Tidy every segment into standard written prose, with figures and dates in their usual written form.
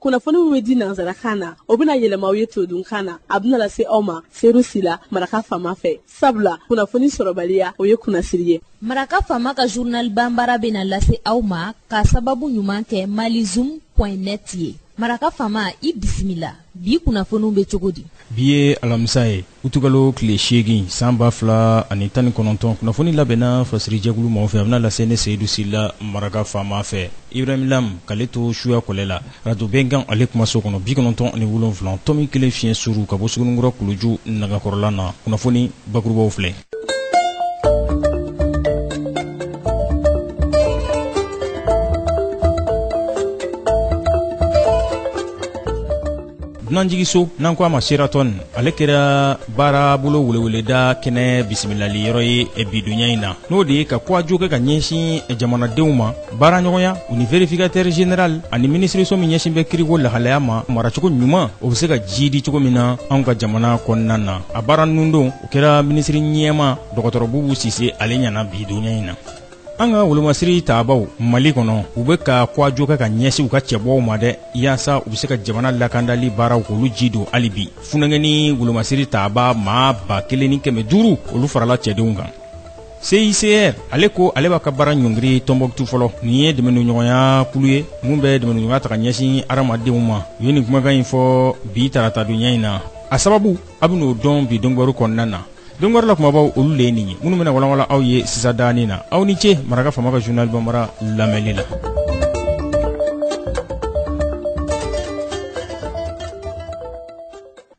kunnafoni min bɛ di nanzarakan na o bɛna yɛlɛma aw ye todunkan na a bɛna lase aw ma seeru sila maraka faama fɛ sabula kunnafoni sɔrɔbaliya o ye kunnasiri ye. Maraka faama ka journal banbara bɛna lase aw ma ka sababu ɲuman kɛ malizoom.net ye. Maraka faama i bisimila bi kunnafoniw bɛ cogo di? Bi ye alamisa ye utugalo tile 8 san 2019 kunnafoni labɛnna fasirijɛkulu mɔgɔ fɛ a bɛna lase ne Seyidu Sila maraka faama fɛ. Ibrahim Lam k'ale to suya kɔlɛ la radio bɛnkan ale kumaso kɔnɔ 97.7 tɔmi 1 fiɲɛ suru ka bɔ Sugunikura Kuluju nagakɔrɔla na kunnafoni bakurubaw filɛ. Dunanjigiso n'an ko a ma Sheraton ale kɛra baara bolo weleweleda kɛnɛ bisimilali yɔrɔ ye bidonya in na n'o de ye ka kuwajo kɛ ka ɲɛsin jamanadenw ma baara ɲɔgɔnya u ni vérificateur général ani ministreso min ɲɛsin bɛ kiriko lahalaya ma maracogo ɲuman o bɛ se ka jidi cogo min na anw ka jamana kɔnɔna na a baara nundon o kɛra ministre ɲɛma dɔgɔtɔrɔ Bubu Sise ale ɲana bidonya in na. An ka wolomasiri taabaw Mali kɔnɔ u bɛ ka kuwajo kɛ ka ɲɛsin u ka cɛbɔw ma dɛ yaasa u bɛ se ka jamana lakandali baaraw k'olu ji don hali bi funangɛni wolomasiri taaba maa 1500 olu farala cɛdenw kan. CICR ale ko ale b'a ka baara ɲɔngiri Tombouctou fɔlɔ nin ye dɛmɛniɲɔgɔnya kulu ye mun bɛ dɛmɛniɲɔgɔnya ta ka ɲɛsin adamadenw ma u ye nin kumakan in fɔ bi tarata donya in na a sababu a bɛ n'o dɔn bi dɔnkibaru kɔnɔna na. Dɔnkibaru la kumabaw olu le ye nin ye minnu bɛna walawala aw ye sisan daani na aw ni ce maraka faama ka journal banbara lamɛnli la.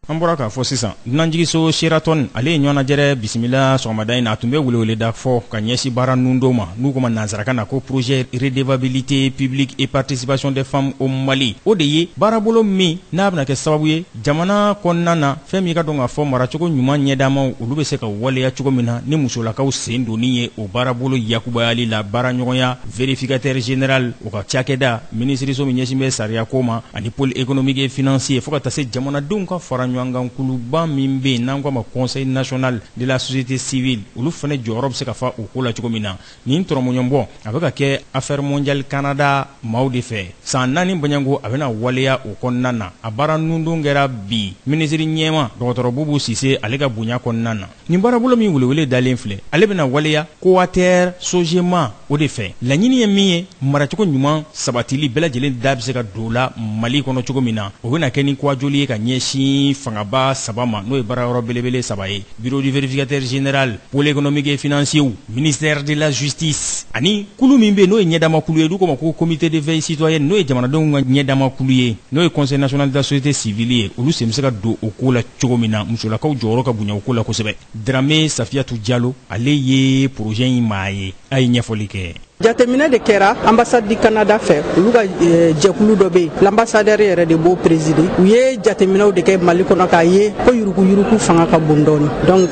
An bɔra k'a fɔ sisan dunanjigiso Sheraton ale ye ɲɔgɔnnajɛrɛ bisimila sɔgɔmada in na a tun bɛ weleweleda fɔ ka ɲɛsin baara nundon ma n'u ko ma nanzarakan na ko projet redevabilité publique et participation des femmes au Mali o de ye baarabolo min n'a bɛna kɛ sababu ye jamana kɔnɔna na fɛn min ka dɔn k'a fɔ maracogo ɲuman ɲɛdamaw olu bɛ se ka waleya cogo min na ni musolakaw sen donni ye o baarabolo yakubayali la baaraɲɔgɔnya vérificateur général o ka cakɛda ministreso min ɲɛsin bɛ sariya ko ma ani pôle économique et financier fo ka taa se jamanadenw ka fara ɲɔgɔnkan kuluba min bɛ yen n'an ko a ma conseil national de la société civile olu fana jɔyɔrɔ bɛ se ka fa o ko la cogo min na nin tɔrɔmɔɲɔbɔ a bɛ ka kɛ affaire mondiale Canada maaw de fɛ san 4 baɲango a bɛna waleya o kɔnɔna na a baara nundon kɛra bi ministre ɲɛma dɔgɔtɔrɔ Bubu Sise ale ka bonya kɔnɔna na nin baarabolo min welewele dalen filɛ ale bɛna waleya coater sogema o de fɛ laɲini ye min ye maracogo ɲuman sabatili bɛɛ lajɛlen da bɛ se ka don la Mali kɔnɔ cogo min na o bɛna kɛ ni kuwajoli ye ka ɲɛsin fangaba saba ma n'o ye baarayɔrɔ belebele saba ye bureau du vérificateur général pôle économique et financier ministère de la justice ani kulu min bɛ n'o ye ɲɛdama kulu ye n'u ko ma ko comité de veille citoyenne n'o ye jamanadenw ka ɲɛdama kulu ye n'o ye conseil national de la société civile ye olu sen bɛ se ka don o ko la cogo min na musolakaw jɔyɔrɔ ka bonya o ko la kosɛbɛ. Dramé Safiatou Diallo ale ye projet in maa ye a ye ɲɛfɔli kɛ. Jateminɛ de kɛra ambassade du Canada fɛ olu ka jɛkulu dɔ bɛ yen l'ambassadeur yɛrɛ de b'o présider u ye jateminɛw de kɛ Mali kɔnɔ k'a ye ko yuruku fanga ka bon dɔɔni donc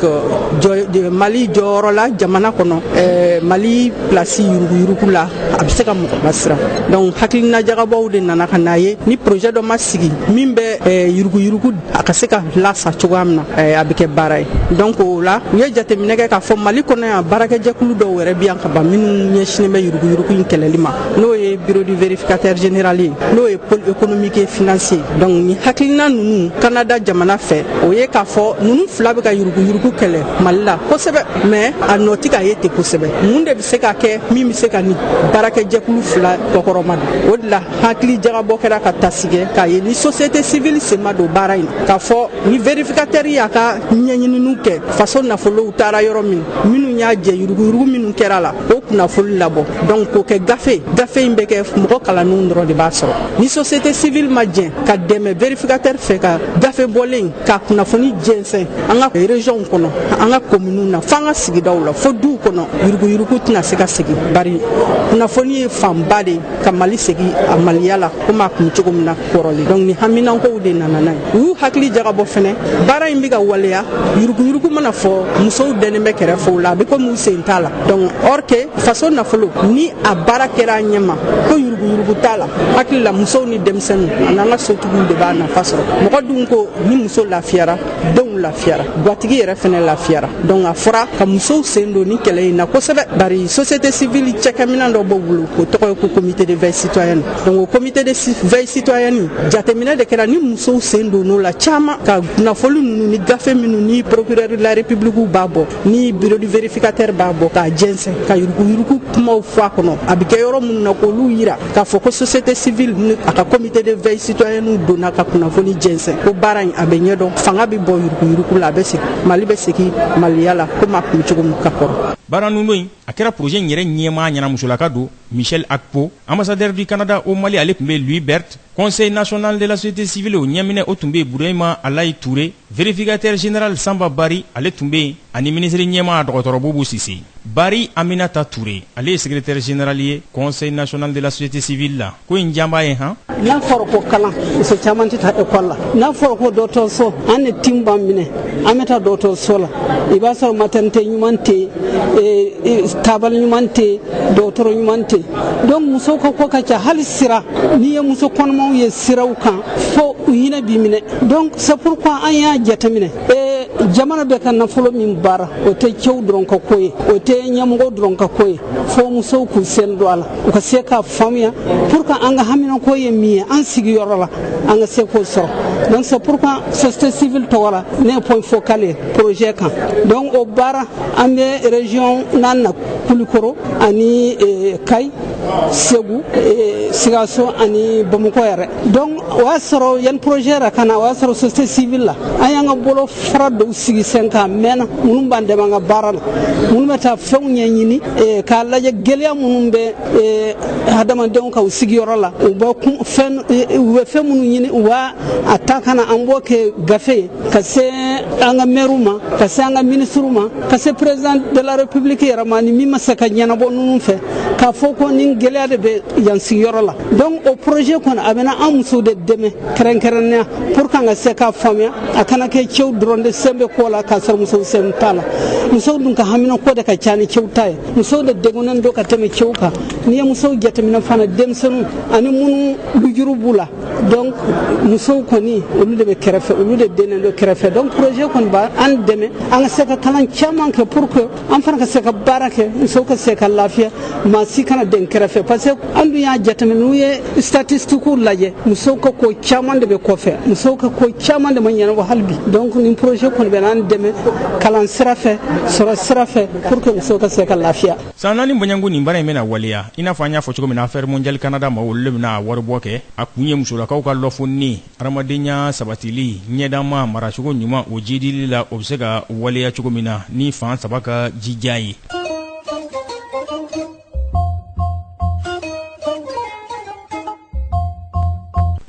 Mali jɔyɔrɔ la jamana kɔnɔ Mali place yuruku la a bɛ se ka mɔgɔ lasira donc hakilina jagabaw de nana ka n'a ye ni projet dɔ ma sigi min bɛ yuruku a ka se ka lasa cogoya min na a bɛ kɛ baara ye donc o la u ye jateminɛ kɛ k'a fɔ Mali kɔnɔ yan baarakɛjɛkulu dɔw yɛrɛ bɛ yan ka ban minnu ɲɛsinnen bɛ yuruku in kɛlɛli ma n'o ye bureau du vérificateur général ye n'o ye pôle économique et financier donc ni hakilina ninnu Canada jamana fɛ o ye k'a fɔ ninnu fila bɛ ka yuruku kɛlɛ Mali la kosɛbɛ mais a nɔ tɛ ka ye ten kosɛbɛ mun de bɛ se ka kɛ min bɛ se ka ni baarakɛjɛkulu fila kɔkɔrɔma don o de la hakili jagabɔ kɛra ka tasigi k'a ye ni société civile sen ma don baara in k'a fɔ ni vérificateur y'a ka ɲɛɲininiw kɛ faso nafolow taara yɔrɔ min minnu y'a jɛ yuruku minnu kɛra la o kunnafoni labɔ donc k'o kɛ gafe in bɛ kɛ mɔgɔ kalannenw dɔrɔn de b'a sɔrɔ ni société civile ma jɛn ka dɛmɛ vérificateur fɛ ka gafe bɔlen ka kunnafoni jɛnsɛn an ka région kɔnɔ an ka communes na f'an ka sigidaw la fo duw kɔnɔ yuruku tɛna se ka segin bari kunnafoni ye fanba de ka Mali segin a maliya la komi a kun cogo min na kɔrɔlen donc ni haminankow de nana n'a ye u y'u hakili jagabɔ fɛnɛ baara in bɛ ka waleya yuruku mana fɔ musow dɛnnen bɛ kɛrɛfɛw la a bɛ komi u sen t'a la donc or que faso nafolo ni a baara kɛra a ɲɛma ko yuruguyurugu t'a la hakili la musow ni denmisɛnninw a n'an ka sotigiw de b'a nafa sɔrɔ mɔgɔ dun ko ni muso lafiyara denw lafiyara gatigi yɛrɛ fɛnɛ lafiyara donc a fɔra ka musow sen don ni kɛlɛ in na kosɛbɛ bari société civile cɛkɛminɛ dɔ b'o bolo o tɔgɔ ye ko comité de veille citoyenne donc o comité de veille citoyenne jateminɛ de kɛra ni musow sen don n'o la caman ka kunnafoni ninnu ni gafe minnu ni procureur de la république b'a bɔ ni bureau du vérificateur b'a bɔ k'a jɛnsɛn ka yuruguyurugu kumaw fɔ a kɔnɔ a bɛ kɛ yɔrɔ minnu na k'olu yira k'a fɔ ko société civile ni a ka comité de veille citoyenne donna ka kunnafoni jɛnsɛn ko baara in a bɛ ɲɛdɔn fanga bɛ bɔ yuruguyurugu la a bɛ segin mali bɛ segin maliya la komi a kun cogo min ka kɔrɔ. baara nundo in a kɛra projet in yɛrɛ ɲɛmaa ɲɛna musolaka don Michel Akpo ambassadeur du Canada au Mali ale tun bɛ Louis Berthe conseil national de la société civile o ɲɛminɛ o tun bɛ Burema Alayi Touré vérificateur général Samba Bari ale tun bɛ ani ministre ɲɛmaa dɔgɔtɔrɔ Bobo Sise Bari Aminata Touré ale ye secrétaire général ye conseil national de la société civile la ko in janba ye han n'a fɔra ko kalan muso caman tɛ taa école la n'a fɔra ko dɔgɔtɔrɔso an ni team b'an minɛ an bɛ taa dɔgɔtɔrɔso la i b'a sɔrɔ maternité ɲuman tɛ taabali ɲuman tɛ dɔgɔtɔrɔ ɲuman tɛ donc musow ka ko ka ca hali sira n'i ye muso kɔnɔmaw ye siraw kan fo u hinɛ b'i minɛ donc c'est pourquoi an y'a jateminɛ jamana bɛ ka nafolo min baara o tɛ cɛw dɔrɔn ka ko ye o tɛ ɲɛmɔgɔ dɔrɔn ka ko ye fo musow k'u sen don a la u ka se k'a faamuya pour que an ka haminako ye min ye an sigiyɔrɔ la an ka se k'o sɔrɔ donc c'est pourquoi société civile tɔgɔ la ne ye point focal ye projet kan donc o baara an bɛ région nan na Kulikoro ani Kayi Segu Sikaso ani Bamakɔ yɛrɛ donc o y'a sɔrɔ yan projet yɛrɛ kana o y'a sɔrɔ société civile la an y'an ka bolo fara dɔw sigi sen kan mɛnna minnu b'an dɛmɛ an ka baara la minnu bɛ taa fɛnw ɲɛɲini k'a lajɛ gɛlɛya minnu bɛ hadamadenw ka u sigiyɔrɔ la u bɛ fɛn minnu ɲini u b'a a ta kana an b'o kɛ gafe ye ka se an ka maire ma ka se an ka ministre ma ka se président de la république yɛrɛ ma ni min ma se ka ɲɛnabɔ ninnu fɛ k'a fɔ ko ni gɛlɛya de bɛ yan sigiyɔrɔ la donc o projet kɔni a bɛna an musow de dɛmɛ kɛrɛnkɛrɛnnenya pour que an ka se k'a faamuya a kana kɛ cɛw dɔrɔn de sen bɛ ko la k'a sɔrɔ musow sen t'a la musow dun ka haminako de ka ca ni cɛw ta ye musow de degunnen don ka tɛmɛ cɛw kan n'i ye musow jateminɛ fana denmisɛnninw ani minnu lujuru b'u la donc musow kɔni olu de bɛ kɛrɛfɛ olu de dennen don kɛrɛfɛ donc projet kɔni b'an dɛmɛ an ka se ka kalan caman kɛ pour que an fana ka se ka baara kɛ musow ka se ka lafiya maa si kana den kɛrɛfɛ parce que an dun y'a jateminɛ n'u ye statistiques lajɛ musow ka ko caman de bɛ kɔfɛ musow ka ko caman de ma ɲɛnabɔ hali bi donc nin projet kɔni bɛ n'an dɛmɛ kalan sira fɛ sɔrɔ sira fɛ pour que musow ka se ka lafiya. san naani bɔɲanko nin baara in bɛna waleya i n'a fɔ an y'a fɔ cogo min na affaire mondiale Canada ma olu de bɛna waribɔ kɛ a kun ye musolakaw ka lɔfonni adamadenya sabatili ɲɛdama maracogo ɲuman o jidili la o bɛ se ka waleya cogo min na ni fan saba ka jija ye.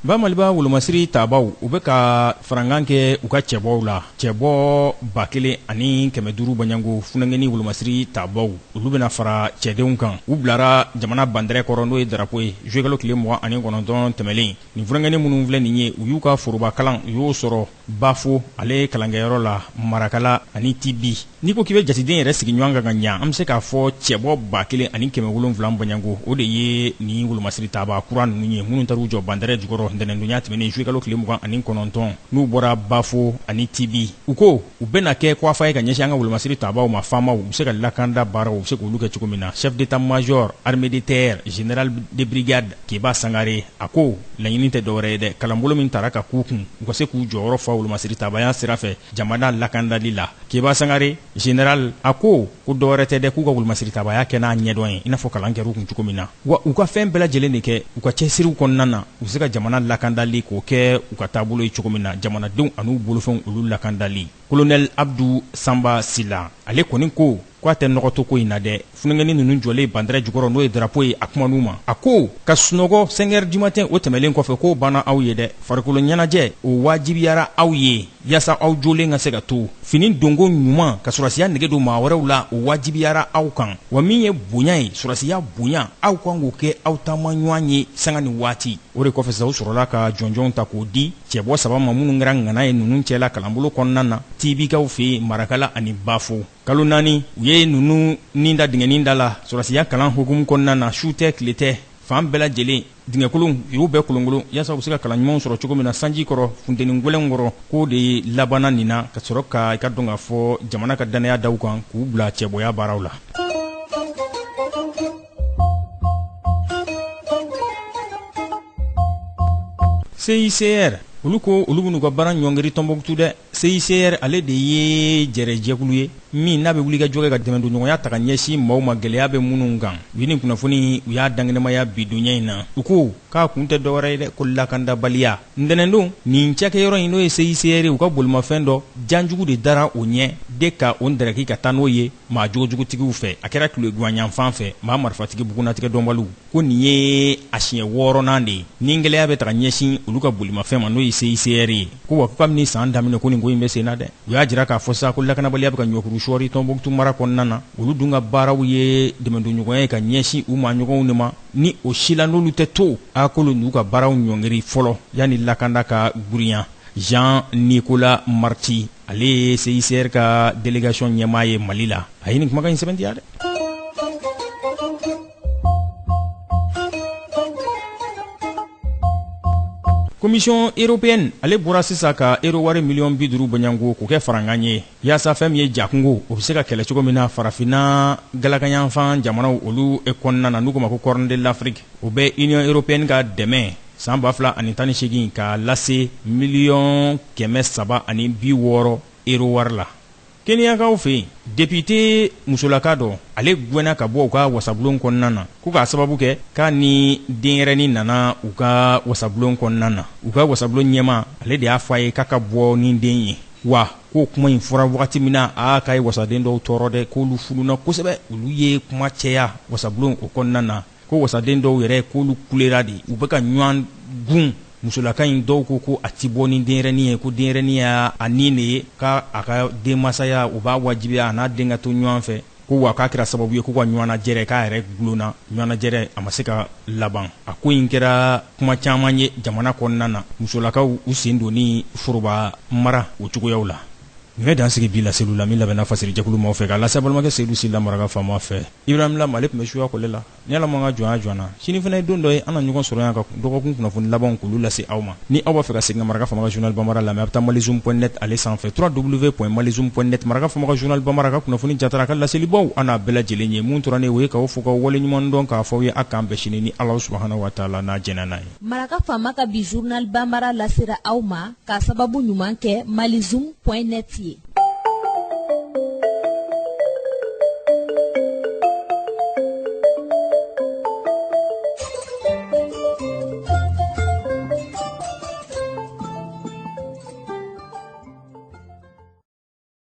ba maliba wolomasiri tabaw u bɛ ka farankan kɛ u ka cɛbɔw la cɛbɔ 1500 baɲango funangɛni wolomasiri tabaw olu bɛna fara cɛdenw kan u bilara jamana bandɛrɛ kɔrɔ n'o ye drapeau ye juillet kalo tile 29 tɛmɛlen nin funangɛni minnu filɛ nin ye u y'u ka foroba kalan u y'o sɔrɔ bafo ale kalankɛyɔrɔ la marakala ani tibi n'i ko k'i bɛ jatiden yɛrɛ sigi ɲɔgɔn kan ka ɲa an bɛ se k'a fɔ cɛbɔ 1700 baɲango o de ye nin wolomasiri taba kura ninnu ye minnu taru jɔ bandɛrɛ jukɔrɔ ntɛnɛndonya tɛmɛnen juillet kalo tile 29 n'u bɔra bafo ani tibi u ko u bɛna kɛ kwafa ye ka ɲɛsin an ka wolomasiri tabaw ma faamaw u bɛ se ka lakanda baaraw u bɛ se k'olu kɛ cogo min na chef d'état major armée de terre général de brigade Keba Sangare a ko laɲini tɛ dɔwɛrɛ ye dɛ kalanbolo min tara ka k'u kun u ka se k'u jɔyɔrɔ fa wolomasiri tabaya sira fɛ jamana lakandali la Keba Sangare général a ko dɔwɛrɛ tɛ dɛ k'u ka wolomasiri tabaya kɛ n'a ɲɛdɔn ye i n'a fɔ kalan kɛr'u kun cogo min na wa u ka fɛn bɛɛ lajɛlen de kɛ u ka cɛsiriw kɔnɔna na u bɛ se ka jamana lakandali k'o kɛ u ka taabolo ye cogo min na jamanadenw an'u bolofɛnw olu lakandali colonel Abdou Samba Sila ale kɔni ko k'a tɛ nɔgɔ to ko in na dɛ funangɛni ninnu jɔlen bandɛrɛ jukɔrɔ n'o ye drapeau ye a kuman'u ma a ko ka sunɔgɔ 5 heures du matin o tɛmɛlen kɔfɛ k'o banna aw ye dɛ farikolo ɲɛnajɛ o wajibiyara aw ye yaasa aw jolen ka se ka to fini donko ɲuman ka sɔrɔsiya nege don maa wɛrɛw la o wajibiyara aw kan wa min ye bonya ye sɔrɔsiya bonya aw kan k'o kɛ aw taama ɲɔgɔn ye sanga ni waati o de kɔfɛ sisan u sɔrɔla ka jɔnjɔnw ta k'o di cɛbɔ saba ma minnu kɛra ŋana ye nunu cɛla kalanbolo kɔnɔna na tibikaw fɛ marakala ani bafo kalo 4 u ye nunu nin da dingɛnin da la sɔrɔsiya kalan hukumu kɔnɔna na su tɛ tile tɛ fan bɛɛ lajɛlen dingɛkolon y'u bɛɛ kolonkolon yaasa u bɛ se ka kalan ɲumanw sɔrɔ cogo min na sanji kɔrɔ funteni gwɛlɛn kɔrɔ k'o de ye labanna nin na ka sɔrɔ ka i ka dɔn k'a fɔ jamana ka danaya da u kan k'u bila cɛbɔya baaraw la. CICR olu ko olu b'u ka baara ɲɔngiri Tɔnbɔkutu dɛ. CICR ale de ye jɛrɛjɛkulu ye min n'a bɛ wuli ka jɔ ka dɛmɛdonɲɔgɔnya ta ka ɲɛsin maaw ma gɛlɛya bɛ minnu kan. U ye nin kunnafoni u y'a dangenemaya bidonya in na. U ko k'a kun tɛ dɔwɛrɛ ye dɛ ko lakandabaliya. Ntɛnɛndon nin cakɛyɔrɔ in n'o ye CICR u ka bolimafɛn dɔ janjugu de dara o ɲɛ de ka o ndaraki ka taa n'o ye maa jogojugutigiw fɛ. A kɛra tileganyan fan fɛ maa marifatigi bugunatigɛ dɔnbaliw ko nin ye a siɲɛ 6nan de ye. Ni gɛlɛya bɛ ta ka ɲɛsin olu ka bolimafɛn ma n'o ye CICR ye. Ko wa kabini san daminɛ ko nin ko in bɛ sen na dɛ. U y'a jira k'a fɔ sa ko lakanabaliya bɛ ka ɲɔkuru sɔɔri Tɔnbɔkutu mara kɔnɔna na. Olu dun ka baaraw ye dɛmɛdonɲɔgɔnya ye ka ɲɛsin u ma ɲɔgɔnw de ma ni o si la n'olu tɛ to a k'olu n'u ka baaraw ɲɔngiri fɔlɔ yanni lakanda ka gurinya. Jean Nicolas Marty ale ye CICR ka délégation ɲɛmaa ye Mali la. A ye nin kumakan in sɛbɛntiya dɛ. Commission européenne ale bɔra sisan ka euro wari miliyɔn 50 bɔɲanko k'o kɛ farankan ye yaasa fɛn min ye jakungo o bɛ se ka kɛlɛ cogo min na farafinna galakayanfan jamanaw olu kɔnɔna na n'u ko ma ko Corne de l'Afrique o bɛ Union européenne ka dɛmɛ san 2018 ka lase miliyɔn 360 euro wari la. Keniyakaw fɛ yen député musolaka dɔ ale gwɛnna ka bɔ u ka wasabulon kɔnɔna na ko k'a sababu kɛ k'a ni denyɛrɛni nana u ka wasabulon kɔnɔna na u ka wasabulon ɲɛma ale de y'a fɔ a ye k'a ka bɔ ni den ye wa ko kuma in fɔra wagati min na k'a ye wasaden dɔw tɔɔrɔ dɛ k'olu fununa kosɛbɛ olu ye kuma cɛya wasabulon o kɔnɔna na ko wasaden dɔw yɛrɛ k'olu kulera de u bɛ ka ɲɔgɔn gun. Musolaka in dɔw ko a ti bɔ ni denyɛrɛni ye ko denyɛrɛni y'a nin de ye k'a ka denmasaya u b'a wajibiya a n'a den ka to ɲɔgɔn fɛ ko wa k'a kɛra sababu ye k'u ka ɲɔgɔnnajɛrɛ k'a yɛrɛ gulonna ɲɔgɔnnajɛrɛ a ma se ka laban. A ko in kɛra kuma caman ye jamana kɔnɔna na musolakaw u sen don ni foroba mara o cogoyaw la. Nin ye dansigi bi la Seydou la min labɛnna fasiri jɛkulu maaw fɛ k'a lase balimakɛ Seydou Sila Maraka faama fɛ. Ibrahim Lam ale tun bɛ suya kɔlɛ la ni Ala ma ka jɔnya jɔna sini fana ye don dɔ ye an na ɲɔgɔn sɔrɔ yan ka dɔgɔkun kunnafoni labanw k'olu lase aw ma. Ni aw b'a fɛ ka segin Maraka faama ka journal Bambara lamɛn a bɛ taa malizoom.net ale sanfɛ www.malizoom.net Maraka faama ka journal Bambara ka kunnafoni jatara ka laselibaw an n'a bɛɛ lajɛlen ye mun tora ne o ye k'aw fo k'aw waleɲuman dɔn k'a fɔ aw ye a k'an bɛɛ sini ni Ala subahanahu wa taala n'a jɛna n'a ye. Maraka faama ka bi journal Bambara lasera aw ma k'a sababu ɲuman kɛ malizoom.net ye.